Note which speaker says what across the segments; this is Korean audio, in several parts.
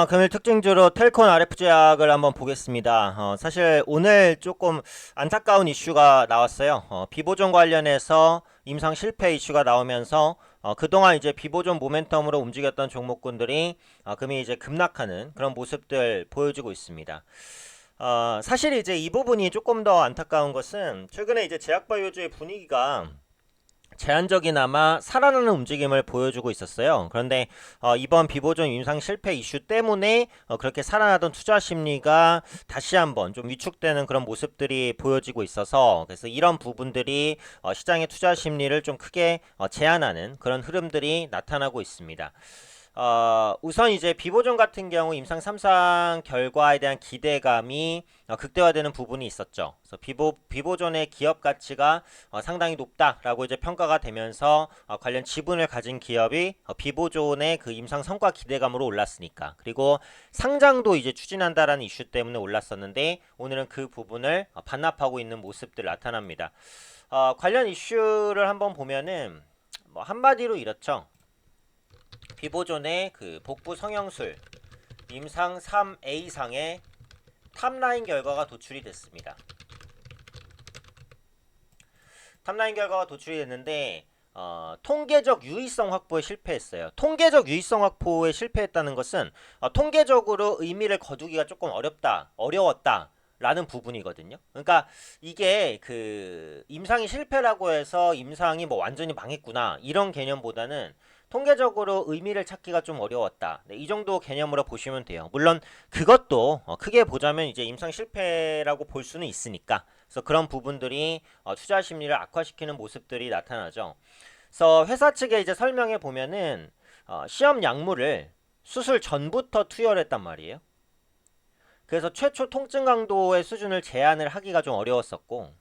Speaker 1: 금일 특징주로 텔콘 RF 제약을 한번 보겠습니다. 사실 오늘 조금 안타까운 이슈가 나왔어요. 비보존 관련해서 임상 실패 이슈가 나오면서 그동안 이제 비보존 모멘텀으로 움직였던 종목군들이 금이 이제 급락하는 그런 모습들 보여주고 있습니다. 사실 이제 이 부분이 조금 더 안타까운 것은 최근에 이제 제약바이오주의 분위기가 제한적이나마 살아나는 움직임을 보여주고 있었어요. 그런데 이번 비보존 임상 실패 이슈 때문에 그렇게 살아나던 투자 심리가 다시 한번 좀 위축되는 그런 모습들이 보여지고 있어서, 그래서 이런 부분들이 시장의 투자 심리를 좀 크게 제한하는 그런 흐름들이 나타나고 있습니다. 우선 이제 비보존 같은 경우 임상 3상 결과에 대한 기대감이 극대화되는 부분이 있었죠. 그래서 비보존의 기업 가치가 상당히 높다라고 이제 평가가 되면서 관련 지분을 가진 기업이 비보존의 그 임상 성과 기대감으로 올랐으니까, 그리고 상장도 이제 추진한다라는 이슈 때문에 올랐었는데 오늘은 그 부분을 반납하고 있는 모습들 나타납니다. 관련 이슈를 한번 보면은 뭐 한마디로 이렇죠. 비보존의 그 복부 성형술 임상 3A상의 탑라인 결과가 도출이 됐습니다. 탑라인 결과가 도출이 됐는데 통계적 유의성 확보에 실패했어요. 통계적 유의성 확보에 실패했다는 것은 통계적으로 의미를 거두기가 조금 어려웠다. 라는 부분이거든요. 그러니까 이게 그 임상이 실패라고 해서 임상이 뭐 완전히 망했구나 이런 개념보다는 통계적으로 의미를 찾기가 좀 어려웠다. 네, 이 정도 개념으로 보시면 돼요. 물론 그것도 크게 보자면 이제 임상 실패라고 볼 수는 있으니까. 그래서 그런 부분들이 투자 심리를 악화시키는 모습들이 나타나죠. 그래서 회사 측에 이제 설명해 보면은 시험 약물을 수술 전부터 투여했단 말이에요. 그래서 최초 통증 강도의 수준을 제한을 하기가 좀 어려웠었고,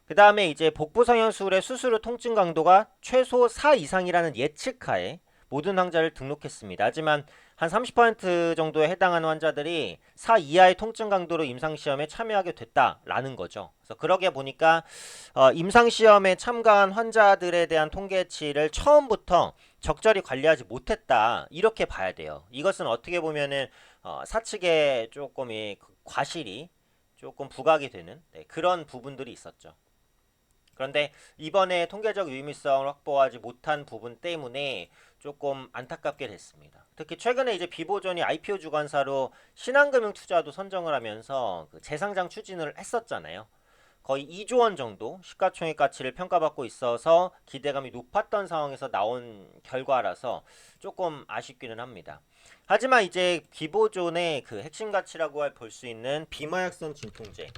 Speaker 1: 그 다음에 이제 복부 성형술의 수술 후 통증 강도가 최소 4 이상이라는 예측하에 모든 환자를 등록했습니다. 하지만 한 30% 정도에 해당하는 환자들이 4 이하의 통증 강도로 임상시험에 참여하게 됐다라는 거죠. 그래서 그러게 보니까 임상시험에 참가한 환자들에 대한 통계치를 처음부터 적절히 관리하지 못했다, 이렇게 봐야 돼요. 이것은 어떻게 보면은 사측의 조금 이 과실이 조금 부각이 되는, 네, 그런 부분들이 있었죠. 그런데 이번에 통계적 유의미성을 확보하지 못한 부분 때문에 조금 안타깝게 됐습니다. 특히 최근에 이제 비보존이 IPO 주관사로 신한금융투자도 선정을 하면서 그 재상장 추진을 했었잖아요. 거의 2조 원 정도 시가총액 가치를 평가받고 있어서 기대감이 높았던 상황에서 나온 결과라서 조금 아쉽기는 합니다. 하지만 이제 비보존의 그 핵심 가치라고 볼 수 있는 비마약성 진통제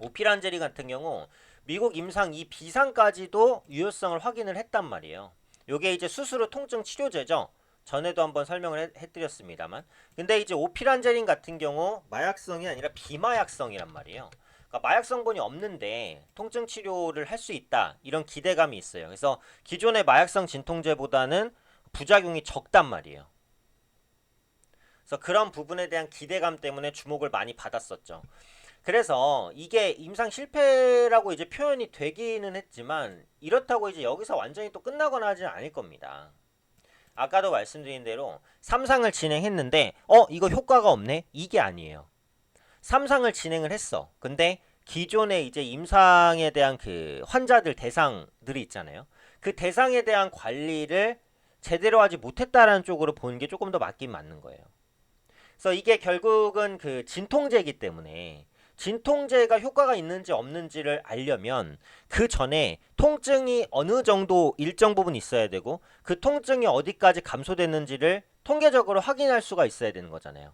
Speaker 1: 오피란제리 같은 경우 미국 임상 2 비상까지도 유효성을 확인을 했단 말이에요. 요게 이제 수술 후 통증 치료제죠. 전에도 한번 설명을 해드렸습니다만, 근데 이제 오피란제린 같은 경우 마약성이 아니라 비마약성이란 말이에요. 그러니까 마약 성분이 없는데 통증 치료를 할 수 있다, 이런 기대감이 있어요. 그래서 기존의 마약성 진통제보다는 부작용이 적단 말이에요. 그래서 그런 부분에 대한 기대감 때문에 주목을 많이 받았었죠. 그래서 이게 임상 실패라고 이제 표현이 되기는 했지만, 이렇다고 이제 여기서 완전히 또 끝나거나 하지는 않을 겁니다. 아까도 말씀드린 대로 3상을 진행했는데 이거 효과가 없네, 이게 아니에요. 3상을 진행을 했어. 근데 기존의 이제 임상에 대한 그 환자들 대상들이 있잖아요. 그 대상에 대한 관리를 제대로 하지 못했다라는 쪽으로 보는 게 조금 더 맞긴 맞는 거예요. 그래서 이게 결국은 그 진통제이기 때문에 진통제가 효과가 있는지 없는지를 알려면 그 전에 통증이 어느 정도 일정 부분 있어야 되고, 그 통증이 어디까지 감소됐는지를 통계적으로 확인할 수가 있어야 되는 거잖아요.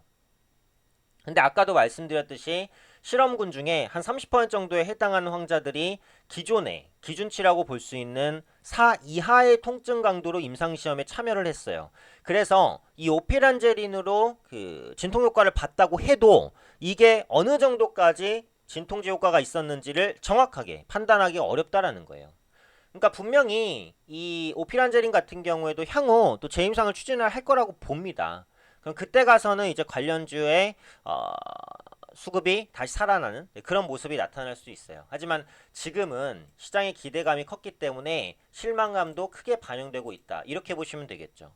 Speaker 1: 근데 아까도 말씀드렸듯이 실험군 중에 한 30% 정도에 해당하는 환자들이 기존의 기준치라고 볼 수 있는 4 이하의 통증 강도로 임상시험에 참여를 했어요. 그래서 이 오피란제린으로 그 진통 효과를 봤다고 해도 이게 어느 정도까지 진통제 효과가 있었는지를 정확하게 판단하기 어렵다라는 거예요. 그러니까 분명히 이 오피란제린 같은 경우에도 향후 또 재임상을 추진을 할 거라고 봅니다. 그럼 그때 가서는 이제 관련주의 수급이 다시 살아나는, 네, 그런 모습이 나타날 수 있어요. 하지만 지금은 시장의 기대감이 컸기 때문에 실망감도 크게 반영되고 있다, 이렇게 보시면 되겠죠.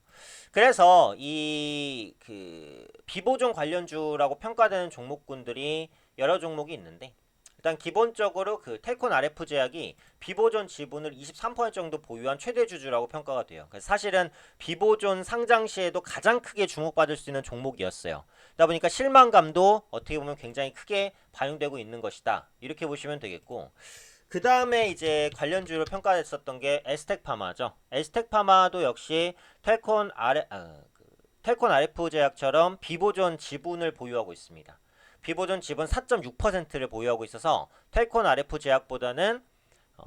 Speaker 1: 그래서 이 그 비보존 관련주라고 평가되는 종목군들이 여러 종목이 있는데, 일단 기본적으로 그 텔콘 RF 제약이 비보존 지분을 23% 정도 보유한 최대 주주라고 평가가 돼요. 그래서 사실은 비보존 상장 시에도 가장 크게 주목받을 수 있는 종목이었어요. 그러다 보니까 실망감도 어떻게 보면 굉장히 크게 반영되고 있는 것이다, 이렇게 보시면 되겠고, 그 다음에 이제 관련주로 평가됐었던 게 에스텍파마죠. 에스텍파마도 역시 텔콘 RF 제약처럼 비보존 지분을 보유하고 있습니다. 비보존 지분 4.6%를 보유하고 있어서 텔콘 RF 제약보다는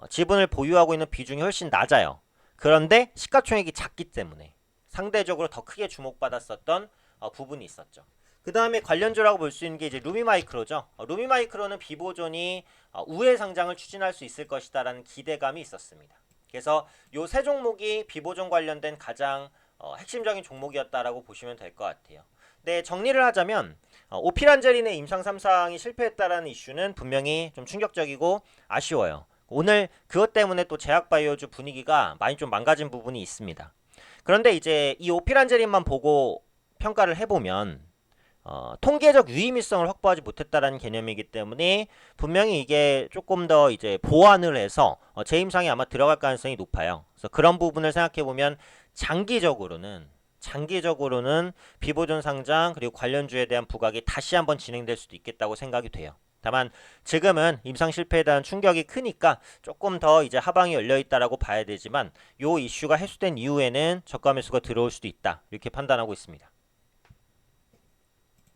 Speaker 1: 지분을 보유하고 있는 비중이 훨씬 낮아요. 그런데 시가총액이 작기 때문에 상대적으로 더 크게 주목받았었던 부분이 있었죠. 그 다음에 관련주라고 볼 수 있는 게 이제 루미마이크로죠. 루미마이크로는 비보존이 우회 상장을 추진할 수 있을 것이다라는 기대감이 있었습니다. 그래서 요 세 종목이 비보존 관련된 가장 핵심적인 종목이었다라고 보시면 될 것 같아요. 네, 정리를 하자면 오피란제린의 임상 3상이 실패했다라는 이슈는 분명히 좀 충격적이고 아쉬워요. 오늘 그것 때문에 또 제약바이오주 분위기가 많이 좀 망가진 부분이 있습니다. 그런데 이제 이 오피란제린만 보고 평가를 해보면 통계적 유의미성을 확보하지 못했다라는 개념이기 때문에 분명히 이게 조금 더 이제 보완을 해서 재임상에 아마 들어갈 가능성이 높아요. 그래서 그런 부분을 생각해보면 장기적으로는 비보존 상장 그리고 관련주에 대한 부각이 다시 한번 진행될 수도 있겠다고 생각이 돼요. 다만 지금은 임상 실패에 대한 충격이 크니까 조금 더 이제 하방이 열려 있다라고 봐야 되지만 요 이슈가 해소된 이후에는 저가 매수가 들어올 수도 있다, 이렇게 판단하고 있습니다.